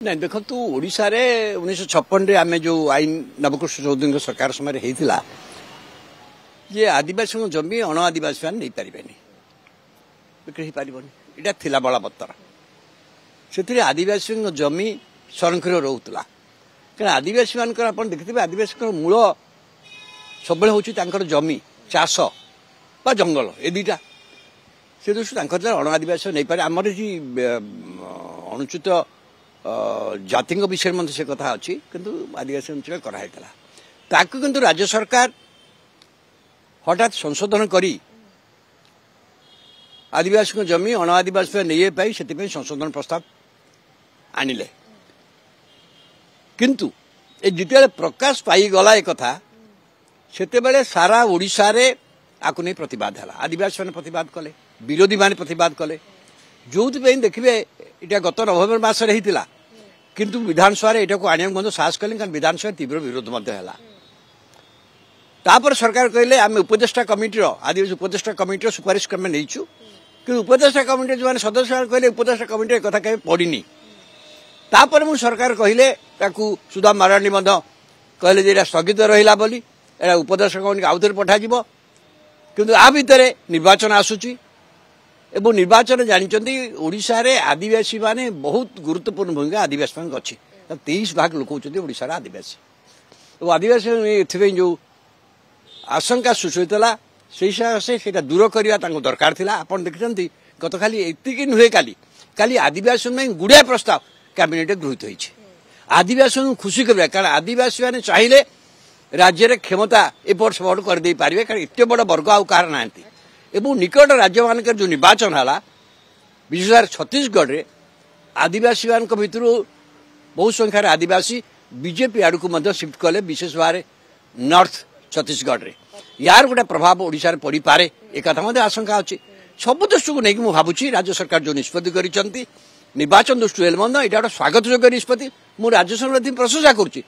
नहीं देखु ओडिशा रे 1956 रे आमे जो आईन नवकृष्ण चौधरी सरकार समय होता ये आदिवासी जमी अण आदिवासी मैंने नहीं पारे बिक्री पारे यहाँ थिला बलबत्तर से आदिवासी जमी संरक्षण रोला क्या आदिवासी मान देखिए आदिवासी मूल सब हूँ जमी चाष बा जंगल ए दुईटा से दृष्टि अण आदिवासी नहीं पारे आमर जी अनुचित जाति विषय में से कथा अच्छी किंतु आदिवासी अंचल कराइला ताकू किंतु राज्य सरकार हठात संशोधन करी आदिवासी जमी अण आदिवासी नहीं पाई से संशोधन प्रस्ताव आनिले किंतु ए जिते प्रकाश पाईगला एक कथा से सारा ओडिशा रे आपको नहीं प्रतिवाद है आदिवासी मैंने प्रतिवाद कले विरोधी मैंने प्रतिवाद कले जो देखिए यहाँ गत नवेम्बर मसरे होता किंतु विधानसभा यहाँ को आने को साहस कले कारण विधानसभा तीव्र विरोध तापर सरकार कहले आम उपदेष्टा कमिटी आदिवासी उपदेष्टा कमिटी सुपारिश क्रमे नहींचु कि उपदेष्टा कमिटी जो सदस्य कहले उपदेष्टा कमिटी कथा कहीं पड़नी तापर मु सरकार कहले सुधा माराणी कहले जे स्थगित रहा बोली एटा उपदेष्टा कमिटी आउ थे पठाଯିब किंतु आ भितर निर्वाचन आसूची एवं निर्वाचन जानते ओडिशा रे आदिवासी माने बहुत गुरुत्वपूर्ण भूमिका आदिवासी मान अच्छी 23 भाग लोक होती ओडिशा आदिवासी और आदिवासी जो आशंका सृष्टि होता से दूर करने दरकार था आपड़ देखते गत खाली एति नुहे काली आदिवासी में गुड़िया प्रस्ताव कैबिनेट गृहीत होती आदिवासी खुशी कर कारण आदिवासी मैंने चाहिए राज्य रे क्षमता एपट सेपट करदे पारे कारण एत बड़ वर्ग आउ कहार ना एवं निकट राज्य मान जो निर्वाचन है विशेषकर छत्तीसगढ़ रे आदिवासी मान भितर बहु संख्यार आदिवासी बीजेपी आड़ को शिफ्ट कले विशेष भाव नॉर्थ छत्तीसगढ़ रे यार गोटे प्रभाव ओडिशा रे पड़ी पारे एक कथा आशंका अच्छी सब दृष्टि को लेकिन भावुँ राज्य सरकार जो निष्पत्ति कर निर्वाचन दृष्टि यहाँ गोटे स्वागत योग्य निष्पत्ति मु राज्य सरकार प्रशंसा करुच्ची।